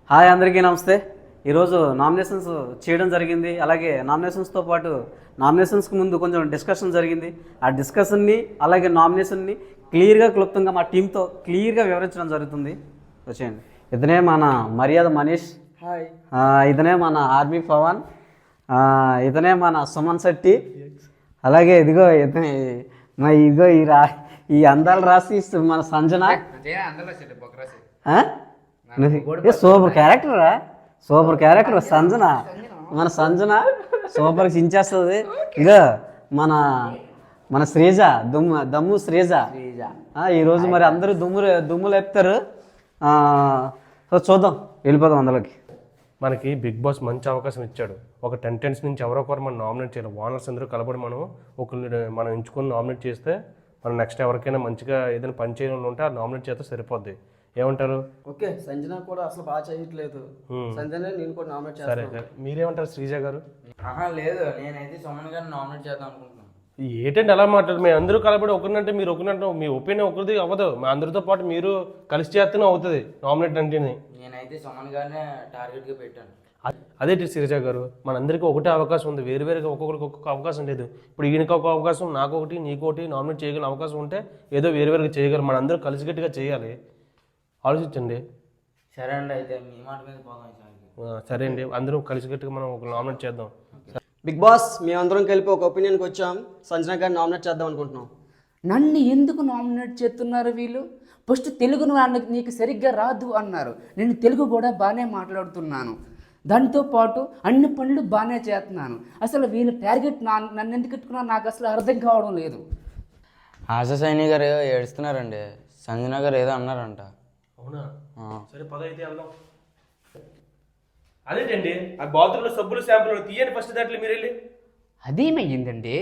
Hi అందరికీ నమస్తే. ఈరోజు నామినేషన్స్ చేయడం జరిగింది. అలాగే నామినేషన్స్తో పాటు నామినేషన్స్కి ముందు కొంచెం డిస్కషన్ జరిగింది. ఆ డిస్కషన్ని అలాగే నామినేషన్ని క్లియర్గా క్లుప్తంగా మా టీంతో క్లియర్గా వివరించడం జరుగుతుంది. వచ్చేయండి. ఇతనే మన మర్యాద మనీష్, హాయ్. ఇతనే మన ఆర్మీ పవన్, ఇతనే మన సుమన్ శెట్టి, అలాగే ఇదిగో ఇతనే ఇదిగో ఈ అందాలు రాసి మన సంజన. సూపర్ క్యారెక్టరా, సూపర్ క్యారెక్టర్ సంజన. మన సంజన సూపర్ చించేస్తుంది. ఇక మన మన శ్రీజ దమ్ము శ్రీజ. ఈరోజు మరి అందరూ దుమ్ము లేపుతారు. సో చూద్దాం, వెళ్ళిపోదాం అందులోకి. మనకి బిగ్ బాస్ మంచి అవకాశం ఇచ్చాడు. ఒక 10 టెన్స్ నుంచి ఎవరో ఒకరు మనం నామినేట్ చేయాలి. ఓనర్స్ అందరూ కలబడి మనం ఎంచుకొని నామినేట్ చేస్తే మనం నెక్స్ట్ ఎవరికైనా మంచిగా ఏదైనా పని చేయాలని ఉంటే ఆ నామినేట్ చేస్తే సరిపోద్ది. ఏమంటారు? ఓకే, సంజన కూడా అసలు బాగా చేయట్లేదు. సంజన నేను కూడా నామినేట్ చేస్తాను. సరే సరే, మీరేమంటారు శ్రీజ గారు? లేదు, నేనైతే సుమన్ గారిని నామినేట్ చేద్దాం అనుకుంటున్నాను. ఏంటంటే అలా మాట్లాడు. మేము అందరూ కలబడి ఒకరినంటే మీరు ఒకరినంటే మీ ఒపీనియన్ ఒకరిది అవ్వదు. మా అందరితో పాటు మీరు కలిసి చేస్తేనే అవుతుంది నామినేట్ అంటే. నేనైతే సుమన్ గారిని టార్గెట్గా పెట్టాను. అదేంటి శ్రీజ గారు, మనందరికీ ఒకటే అవకాశం ఉంది, వేరువేరుగా ఒక్కొక్కరికి ఒక్కొక్క అవకాశం లేదు. ఇప్పుడు ఈయనకి ఒక అవకాశం, నాకొకటి, నీకోటి నామినేట్ చేయగల అవకాశం ఉంటే ఏదో వేరువేరుగా చేయగలం. మనందరూ కలిసిగట్టిగా చేయాలి. ఆలోచించండి. సరే అండి, అయితే మీ మాట మీద పోదాం. సరే అండి, అందరూ కలిసిగట్టిగా మనం ఒక నామినేట్ చేద్దాం. బిగ్ బాస్ మేమందరం కలిపి ఒక ఒపీనియన్కి వచ్చాం. సంజన గారిని నామినేట్ చేద్దాం అనుకుంటున్నాం. నన్ను ఎందుకు నామినేట్ చేస్తున్నారు వీళ్ళు? ఫస్ట్ తెలుగు నీకు సరిగ్గా రాదు అన్నారు. నేను తెలుగు కూడా బాగానే మాట్లాడుతున్నాను, దాంతోపాటు అన్ని పనులు బాగానే చేస్తున్నాను. అసలు వీళ్ళ టార్గెట్ నన్ను ఎందుకు పెట్టుకున్నా నాకు అసలు అర్థం కావడం లేదు. ఆశా సైని గారు ఏడుస్తున్నారండి. సంజన గారు ఏదో అన్నారంట. అవునా? సరే పద అయితే వెళ్దాం. అదేంటండి ఆ బాత్రూంలో సబ్బులు శాంపుల్ తీయండి ఫస్ట్. దాంట్లో మీరు వెళ్ళి. అదేమయ్యిందండి?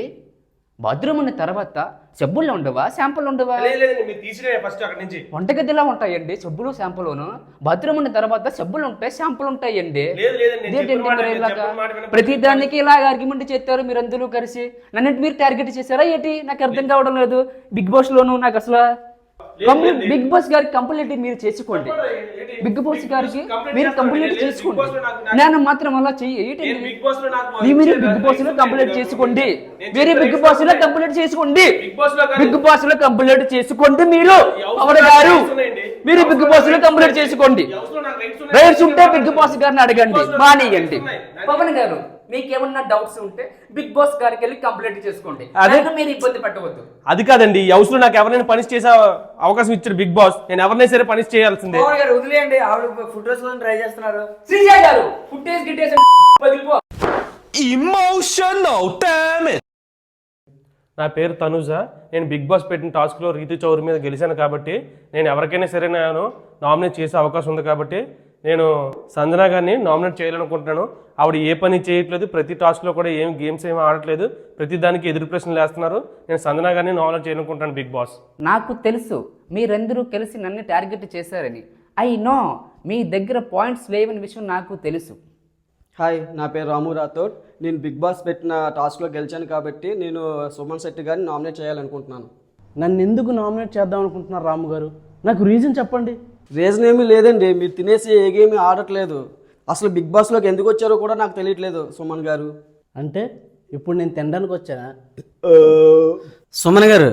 బాత్రూమ్ ఉన్న తర్వాత సబ్బులు ఉండవా, శాంపుల్ ఉండవా? లేదండి, మీరు తీసిరే ఫస్ట్ అక్కడి నుంచి. వంటగదిలా ఉంటాయండి సబ్బులు శాంపుల్ను. బాత్రూమ్ ఉన్న తర్వాత సబ్బులు ఉంటాయి, శాంపుల్ ఉంటాయండి. ప్రతి దానికి ఇలాగ ఆర్గ్యుమెంట్ చేస్తారు మీరు అందరూ కలిసి. నన్ను మీరు టార్గెట్ చేశారా ఏంటి? నాకు అర్థం కావడం లేదు. బిగ్ బాస్ లోను నాకు అసలు బిగ్ బాస్ గారికి కంప్లీట్ మీరు చేసుకోండి. బిగ్ బాస్ గారికి మీరు కంప్లీట్ చేసుకోండి. నేను మాత్రం అలా చెయ్యి. మీరు బిగ్ బాస్ లో కంప్లీట్ చేసుకోండి. మీరు బిగ్ బాస్ లో కంప్లీట్ చేసుకోండి. బిగ్ బాస్ లో కంప్లీట్ చేసుకోండి. మీరు పవన్ గారు, మీరు బిగ్ బాస్ లో కంప్లీట్ చేసుకోండి. రైట్స్ ఉంటే బిగ్ బాస్ గారిని అడగండి, మానేయండి. పవన్ గారు, మీకేమన్నా డౌట్స్ ఉంటే బిగ్ బాస్ గారికి వెళ్ళి కంప్లైంట్ చేసుకోండి. అదే మీరు ఇబ్బంది పెట్టవద్దు. అది కాదండి, ఈ హౌస్ లో నాకు ఎవరైనా పనిష్ చేసే అవకాశం ఇచ్చారు బిగ్ బాస్. నేను ఎవరినైనా సరే పనిష్ చేయాల్సిందే. వదిలేయండి, ఆవిడ ఫుటేజ్ ట్రై చేస్తున్నారు. శ్రీజ గారు, ఫుటేజ్ గిటేజ్ ఎమోషనల్ డామేజ్. నా పేరు తనుజ. నేను బిగ్ బాస్ పెట్టిన టాస్క్లో రీతు చౌదరి మీద గెలిచాను కాబట్టి నేను ఎవరికైనా సరే నేను నామినేట్ చేసే అవకాశం ఉంది కాబట్టి నేను సంజన గారిని నామినేట్ చేయాలనుకుంటున్నాను. ఆవిడ ఏ పని చేయట్లేదు, ప్రతి టాస్క్లో కూడా గేమ్స్ ఏమి ఆడట్లేదు, ప్రతి దానికి ఎదురు ప్రశ్నలు వేస్తున్నారు. నేను సంజన గారిని నామినేట్ చేయాలనుకుంటాను బిగ్ బాస్. నాకు తెలుసు మీరందరూ కలిసి నన్ను టార్గెట్ చేశారని. ఐ నో మీ దగ్గర పాయింట్స్ లేవని విషయం నాకు తెలుసు. హాయ్, నా పేరు రాము రాథోడ్. నేను బిగ్ బాస్ పెట్టిన టాస్క్లో గెలిచాను కాబట్టి నేను సుమన్ శెట్టి గారిని నామినేట్ చేయాలనుకుంటున్నాను. నన్ను ఎందుకు నామినేట్ చేద్దాం అనుకుంటున్నారు రాము గారు? నాకు రీజన్ చెప్పండి. రీజన్ ఏమీ లేదండి, మీరు తినేసి ఏ గేమీ ఆడట్లేదు. అసలు బిగ్ బాస్లోకి ఎందుకు వచ్చారో కూడా నాకు తెలియట్లేదు సుమన్ గారు. అంటే ఇప్పుడు నేను తినడానికి వచ్చానా? సుమన్ గారు,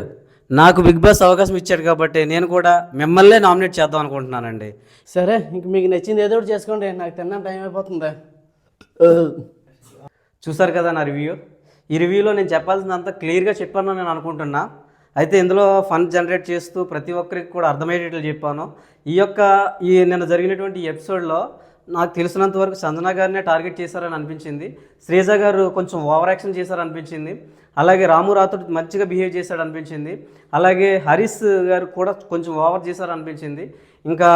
నాకు బిగ్ బాస్ అవకాశం ఇచ్చాడు కాబట్టి నేను కూడా మిమ్మల్నే నామినేట్ చేద్దాం అనుకుంటున్నానండి. సరే, ఇంక మీకు నచ్చింది ఏదో ఒకటి చేసుకోండి, నాకు తినడానికి టైం అయిపోతుంది. చూసారు కదా నా రివ్యూ. ఈ రివ్యూలో నేను చెప్పాల్సిందంతా క్లియర్గా చెప్పాను నేను అనుకుంటున్నా. అయితే ఇందులో ఫన్ జనరేట్ చేస్తూ ప్రతి ఒక్కరికి కూడా అర్థమయ్యేటట్లు చెప్పాను. ఈ నిన్న జరిగినటువంటి ఎపిసోడ్లో నాకు తెలిసినంత వరకు సంజన గారినే టార్గెట్ చేశారని అనిపించింది. శ్రీజ గారు కొంచెం ఓవర్ యాక్షన్ చేశారనిపించింది. అలాగే రాము రాథోడ్ మంచిగా బిహేవ్ చేశాడు అనిపించింది. అలాగే హరీష్ గారు కూడా కొంచెం ఓవర్ చేశారనిపించింది. ఇంకా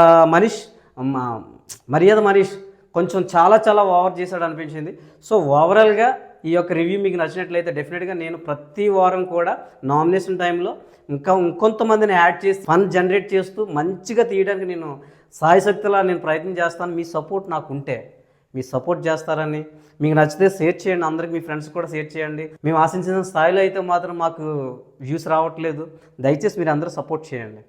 మర్యాద మనీష్ కొంచెం చాలా ఓవర్ చేశాడు అనిపించింది. సో ఓవరాల్గా ఈ యొక్క రివ్యూ మీకు నచ్చినట్లయితే డెఫినెట్గా నేను ప్రతి వారం కూడా నామినేషన్ టైంలో ఇంకొంతమందిని యాడ్ చేసి ఫన్ జనరేట్ చేస్తూ మంచిగా తీయడానికి నేను సాయశక్తిలా నేను ప్రయత్నం చేస్తాను. మీ సపోర్ట్ నాకు ఉంటే, మీ సపోర్ట్ చేస్తారని, మీకు నచ్చితే షేర్ చేయండి, అందరికి మీ ఫ్రెండ్స్ కూడా షేర్ చేయండి. మేము ఆశించిన స్థాయిలో అయితే మాత్రం మాకు వ్యూస్ రావట్లేదు. దయచేసి మీరు అందరూ సపోర్ట్ చేయండి.